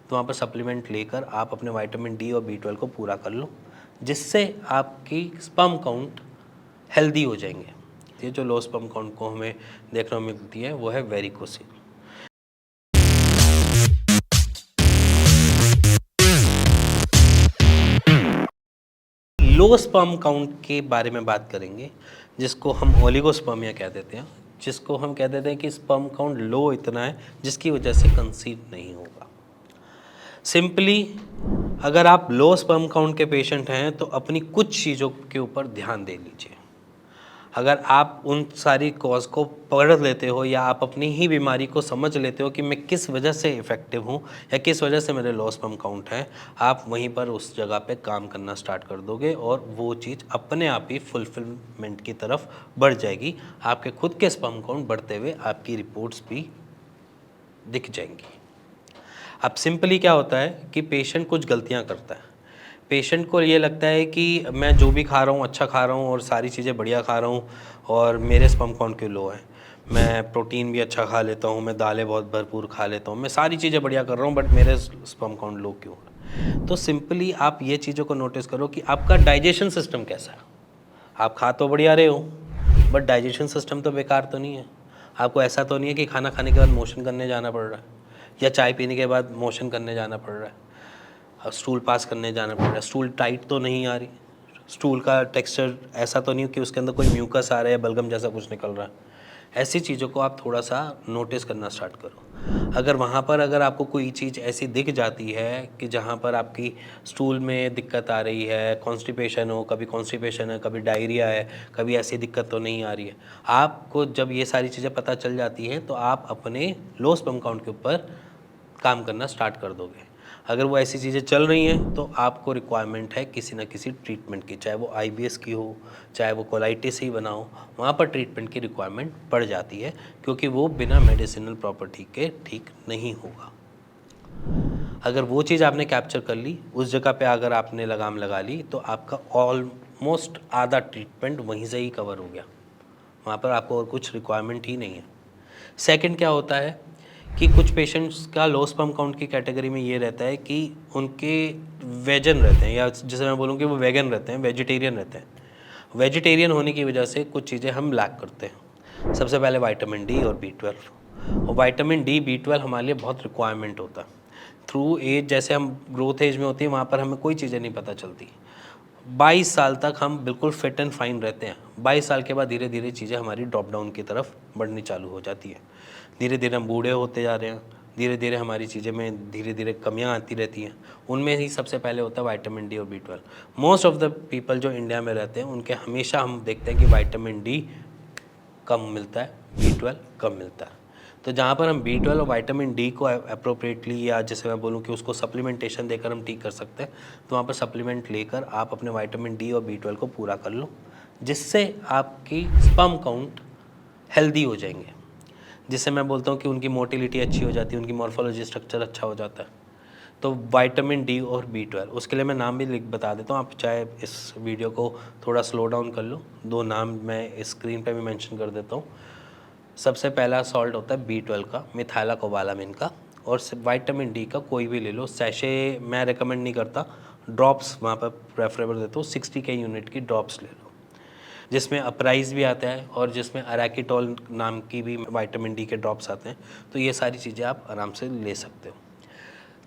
तो वहाँ पर सप्लीमेंट लेकर आप अपने विटामिन डी और B12 को पूरा कर लो, जिससे आपकी स्पर्म काउंट हेल्दी हो जाएंगे। ये जो लो स्पर्म काउंट को हमें देखने को मिलती है वो है वेरिकोसिल। लो स्पर्म काउंट के बारे में बात करेंगे, जिसको हम ओलिगोस्पर्मिया कह देते हैं, जिसको हम कह देते हैं कि स्पर्म काउंट लो इतना है जिसकी वजह से कंसीव नहीं होगा। सिंपली अगर आप लो स्पर्म काउंट के पेशेंट हैं तो अपनी कुछ चीज़ों के ऊपर ध्यान दे लीजिए। अगर आप उन सारी कॉज को पकड़ लेते हो या आप अपनी ही बीमारी को समझ लेते हो कि मैं किस वजह से इफ़ेक्टिव हूँ या किस वजह से मेरे लो स्पर्म काउंट है, आप वहीं पर उस जगह पे काम करना स्टार्ट कर दोगे और वो चीज़ अपने आप ही फुलफिलमेंट की तरफ बढ़ जाएगी। आपके खुद के स्पर्म काउंट बढ़ते हुए आपकी रिपोर्ट्स भी दिख जाएंगी। अब सिंपली क्या होता है कि पेशेंट कुछ गलतियाँ करता है। पेशेंट को ये लगता है कि मैं जो भी खा रहा हूँ अच्छा खा रहा हूँ और सारी चीज़ें बढ़िया खा रहा हूँ और मेरे स्पर्म काउंट क्यों लो है। मैं प्रोटीन भी अच्छा खा लेता हूँ, मैं दालें बहुत भरपूर खा लेता हूँ, मैं सारी चीज़ें बढ़िया कर रहा हूँ, बट मेरे स्पर्म काउंट लो क्यों है। तो सिंपली आप ये चीज़ों को नोटिस करो कि आपका डाइजेशन सिस्टम कैसा है। आप खा तो बढ़िया रहे हो बट डाइजेशन सिस्टम तो बेकार तो नहीं है। आपको ऐसा तो नहीं है कि खाना खाने के बाद मोशन करने जाना पड़ रहा है या चाय पीने के बाद मोशन करने जाना पड़ रहा है, स्टूल पास करने जाना पड़ रहा है, स्टूल टाइट तो नहीं आ रही, स्टूल का टेक्सचर ऐसा तो नहीं कि उसके अंदर कोई म्यूकस आ रहा है, बलगम जैसा कुछ निकल रहा है। ऐसी चीज़ों को आप थोड़ा सा नोटिस करना स्टार्ट करो। अगर वहाँ पर अगर आपको कोई चीज़ ऐसी दिख जाती है कि जहाँ पर आपकी स्टूल में दिक्कत आ रही है, कॉन्स्टिपेशन हो, कभी कॉन्स्टिपेशन है, कभी डायरिया है, कभी ऐसी दिक्कत तो नहीं आ रही है, आपको जब ये सारी चीज़ें पता चल जाती हैं तो आप अपने लो स्पर्म काउंट के ऊपर काम करना स्टार्ट कर दोगे। अगर वो ऐसी चीज़ें चल रही हैं तो आपको रिक्वायरमेंट है किसी न किसी ट्रीटमेंट की, चाहे वो IBS की हो, चाहे वो कोलाइटिस ही बना हो, वहाँ पर ट्रीटमेंट की रिक्वायरमेंट पड़ जाती है क्योंकि वो बिना मेडिसिनल प्रॉपर्टी के ठीक नहीं होगा। अगर वो चीज़ आपने कैप्चर कर ली, उस जगह पे अगर आपने लगाम लगा ली तो आपका ऑलमोस्ट आधा ट्रीटमेंट वहीं से ही कवर हो गया। वहाँ पर आपको और कुछ रिक्वायरमेंट ही नहीं है। सेकंड क्या होता है कि कुछ पेशेंट्स का लो स्पर्म काउंट की कैटेगरी में ये रहता है कि उनके वेजन रहते हैं, या जैसे मैं बोलूँ कि वो वेगन रहते हैं, वेजिटेरियन रहते हैं। वेजिटेरियन होने की वजह से कुछ चीज़ें हम लैक करते हैं। सबसे पहले विटामिन डी और B12, और विटामिन डी B12 हमारे लिए बहुत रिक्वायरमेंट होता है। थ्रू एज जैसे हम ग्रोथ एज में होती है वहाँ पर हमें कोई चीज़ें नहीं पता चलती। 22 साल तक हम बिल्कुल फिट एंड फाइन रहते हैं। 22 साल के बाद धीरे धीरे चीज़ें हमारी ड्रॉप डाउन की तरफ बढ़नी चालू हो जाती है। धीरे धीरे हम बूढ़े होते जा रहे हैं, धीरे धीरे हमारी चीज़ें में धीरे धीरे कमियां आती रहती हैं। उनमें ही सबसे पहले होता है विटामिन डी और B12। Most of the people जो इंडिया में रहते हैं उनके हमेशा हम देखते हैं कि विटामिन डी कम मिलता है, B12 कम मिलता है। तो जहाँ पर हम B12 और विटामिन डी को अप्रोप्रिएटली, या जैसे मैं बोलूँ कि उसको सप्लीमेंटेशन देकर हम ठीक कर सकते हैं, तो वहाँ पर सप्लीमेंट लेकर आप अपने विटामिन डी और B12 को पूरा कर लो, जिससे आपकी स्पर्म काउंट हेल्दी हो जाएंगे। जिससे मैं बोलता हूँ कि उनकी मोटिलिटी अच्छी हो जाती है, उनकी मॉर्फोलॉजी स्ट्रक्चर अच्छा हो जाता है। तो विटामिन डी और B12, उसके लिए मैं नाम भी बता देता हूँ, आप चाहे इस वीडियो को थोड़ा स्लो डाउन कर लो, 2 नाम मैं स्क्रीन पे भी मेंशन कर देता हूँ। सबसे पहला सॉल्ट होता है B12 का, मिथाइलाकोबालामिन का, और विटामिन डी का कोई भी ले लो। सैशे मैं रेकमेंड नहीं करता, ड्रॉप्स वहाँ पर प्रेफरेबल देता हूँ। 60 के यूनिट की ड्रॉप्स ले लो, जिसमें अपराइज भी आता है और जिसमें अराकिटोल नाम की भी विटामिन डी के ड्रॉप्स आते हैं। तो ये सारी चीज़ें आप आराम से ले सकते हो।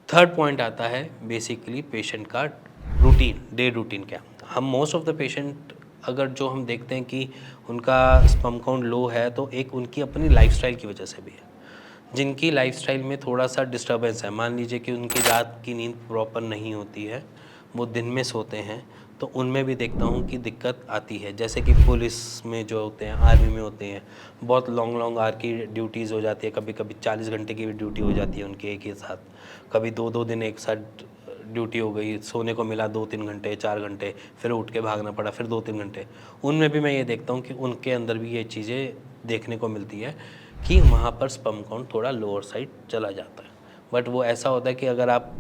थर्ड पॉइंट आता है बेसिकली पेशेंट का रूटीन, डे रूटीन क्या। हम मोस्ट ऑफ द पेशेंट अगर जो हम देखते हैं कि उनका स्पर्म काउंट लो है तो एक उनकी अपनी लाइफस्टाइल की वजह से भी है। जिनकी लाइफस्टाइल में थोड़ा सा डिस्टर्बेंस है, मान लीजिए कि उनकी रात की नींद प्रॉपर नहीं होती है, वो दिन में सोते हैं, तो उनमें भी देखता हूँ कि दिक्कत आती है। जैसे कि पुलिस में जो होते हैं, आर्मी में होते हैं, बहुत लॉन्ग लॉन्ग आर की ड्यूटीज़ हो जाती है, कभी कभी 40 घंटे की भी ड्यूटी हो जाती है उनकी एक ही साथ, कभी 2-2 दिन एक साथ ड्यूटी हो गई, सोने को मिला 2-3 घंटे 4 घंटे, फिर उठ के भागना पड़ा, फिर 2-3 घंटे। उनमें भी मैं ये देखता हूँ कि उनके अंदर भी ये चीज़ें देखने को मिलती है कि वहाँ पर स्पर्म काउंट थोड़ा लोअर साइड चला जाता है। बट वो ऐसा होता है कि अगर आप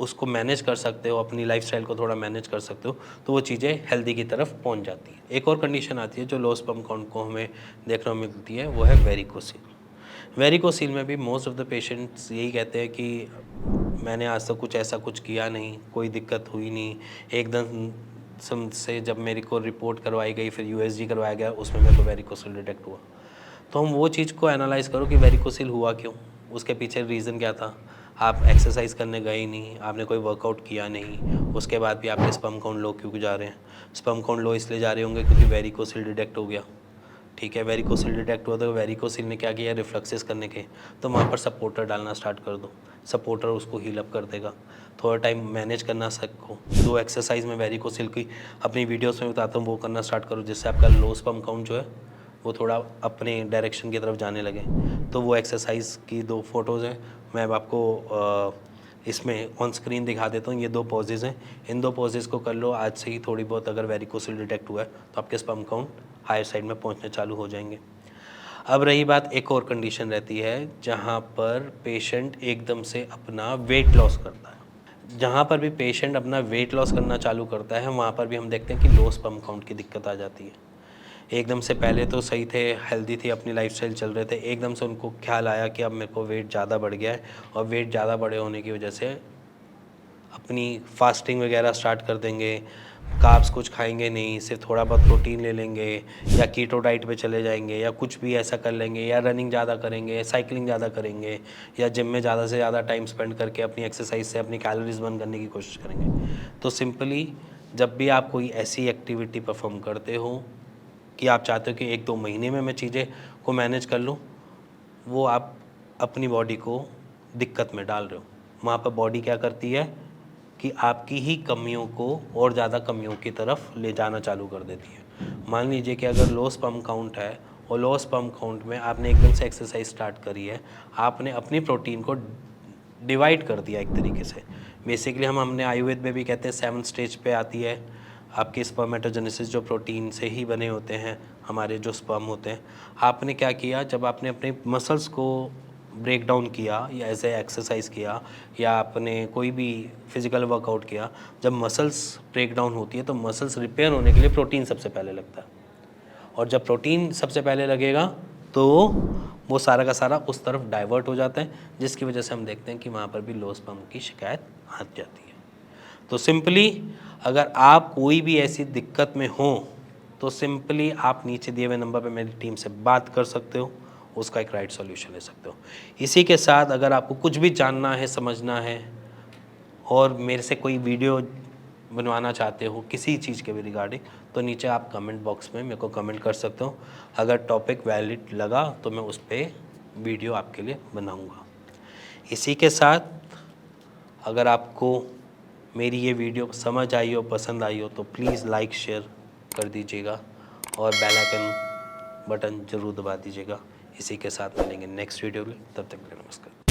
उसको मैनेज कर सकते हो, अपनी लाइफस्टाइल को थोड़ा मैनेज कर सकते हो, तो वो चीज़ें हेल्दी की तरफ पहुंच जाती है। एक और कंडीशन आती है जो लो स्पर्म काउंट को हमें देखने को मिलती है, वो है वेरिकोसिल। वेरिकोसील में भी मोस्ट ऑफ द पेशेंट्स यही कहते हैं कि मैंने आज तक कुछ ऐसा कुछ किया नहीं, कोई दिक्कत हुई नहीं, एकदम से जब मेरे को रिपोर्ट करवाई गई फिर यूएसजी करवाया गया उसमें मेरे को वेरिकोसील डिटेक्ट हुआ। तो हम वो चीज़ को एनालाइज करो कि वेरिकोसील हुआ क्यों, उसके पीछे रीज़न क्या था। आप एक्सरसाइज करने गए ही नहीं, आपने कोई वर्कआउट किया नहीं, उसके बाद भी आपके स्पर्म काउंट लो क्यों जा रहे हैं। स्पर्म काउंट लो इसलिए जा रहे होंगे क्योंकि वेरिकोसील डिटेक्ट हो गया। ठीक है, वेरिकोसील डिटेक्ट हुआ तो वेरिकोसील ने क्या किया, रिफ्लक्सेस करने के, तो वहाँ पर सपोर्टर डालना स्टार्ट कर दो, सपोर्टर उसको हील अप कर देगा। थोड़ा टाइम मैनेज करना सको, 2 एक्सरसाइज में वेरिकोसील की अपनी वीडियोस में बताता हूँ, वो करना स्टार्ट करो, जिससे आपका लो स्पर्म काउंट जो है वो थोड़ा अपने डायरेक्शन की तरफ जाने लगे। तो वो एक्सरसाइज की 2 फोटोज़ हैं, मैं अब आपको इसमें ऑन स्क्रीन दिखा देता हूँ। ये 2 पॉजेज़ हैं, इन 2 पॉजेज़ को कर लो आज से ही थोड़ी बहुत। अगर वेरिकोसील डिटेक्ट हुआ है तो आपके स्पर्म काउंट हायर साइड में पहुँचने चालू हो जाएंगे। अब रही बात, एक और कंडीशन रहती है जहाँ पर पेशेंट एकदम से अपना वेट लॉस करता है। जहाँ पर भी पेशेंट अपना वेट लॉस करना चालू करता है वहाँ पर भी हम देखते हैं कि लो स्पर्म काउंट की दिक्कत आ जाती है। एकदम से पहले तो सही थे, हेल्दी थी, अपनी लाइफस्टाइल चल रहे थे, एकदम से उनको ख्याल आया कि अब मेरे को वेट ज़्यादा बढ़ गया है, और वेट ज़्यादा बढ़े होने की वजह से अपनी फास्टिंग वगैरह स्टार्ट कर देंगे, कार्ब्स कुछ खाएंगे नहीं, सिर्फ थोड़ा बहुत प्रोटीन ले लेंगे, या कीटो डाइट पे चले जाएंगे, या कुछ भी ऐसा कर लेंगे, या रनिंग ज़्यादा करेंगे, साइकिलिंग ज़्यादा करेंगे, या जिम में ज़्यादा से ज़्यादा टाइम स्पेंड करके अपनी एक्सरसाइज से अपनी कैलोरीज बर्न करने की कोशिश करेंगे। तो सिंपली जब भी आप कोई ऐसी एक्टिविटी परफॉर्म करते हो कि आप चाहते हो कि 1-2 महीने में मैं चीज़ें को मैनेज कर लूँ, वो आप अपनी बॉडी को दिक्कत में डाल रहे हो। वहाँ पर बॉडी क्या करती है कि आपकी ही कमियों को और ज़्यादा कमियों की तरफ ले जाना चालू कर देती है। मान लीजिए कि अगर लो स्पर्म काउंट है और लो स्पर्म काउंट में आपने एकदम से एक्सरसाइज स्टार्ट करी है, आपने अपनी प्रोटीन को डिवाइड कर दिया एक तरीके से। बेसिकली हमने आयुर्वेद में भी कहते हैं 7 स्टेज पे आती है आपकी स्पर्मेटोजेनेसिस, जो प्रोटीन से ही बने होते हैं हमारे जो स्पर्म होते हैं। आपने क्या किया, जब आपने अपने मसल्स को ब्रेक डाउन किया या ऐसे एक्सरसाइज किया या आपने कोई भी फिजिकल वर्कआउट किया, जब मसल्स ब्रेक डाउन होती है तो मसल्स रिपेयर होने के लिए प्रोटीन सबसे पहले लगता है, और जब प्रोटीन सबसे पहले लगेगा तो वो सारा का सारा उस तरफ डाइवर्ट हो जाता है, जिसकी वजह से हम देखते हैं कि वहाँ पर भी लो स्पर्म की शिकायत आ जाती है। तो सिंपली अगर आप कोई भी ऐसी दिक्कत में हो तो सिंपली आप नीचे दिए हुए नंबर पे मेरी टीम से बात कर सकते हो, उसका एक राइट सॉल्यूशन ले सकते हो। इसी के साथ अगर आपको कुछ भी जानना है, समझना है, और मेरे से कोई वीडियो बनवाना चाहते हो किसी चीज़ के भी रिगार्डिंग, तो नीचे आप कमेंट बॉक्स में मेरे को कमेंट कर सकते हो। अगर टॉपिक वैलिड लगा तो मैं उस पर वीडियो आपके लिए बनाऊंगा। इसी के साथ अगर आपको मेरी ये वीडियो समझ आई हो, पसंद आई हो, तो प्लीज़ लाइक शेयर कर दीजिएगा और बेल आइकन बटन ज़रूर दबा दीजिएगा। इसी के साथ मिलेंगे नेक्स्ट वीडियो में, तब तक के लिए नमस्कार।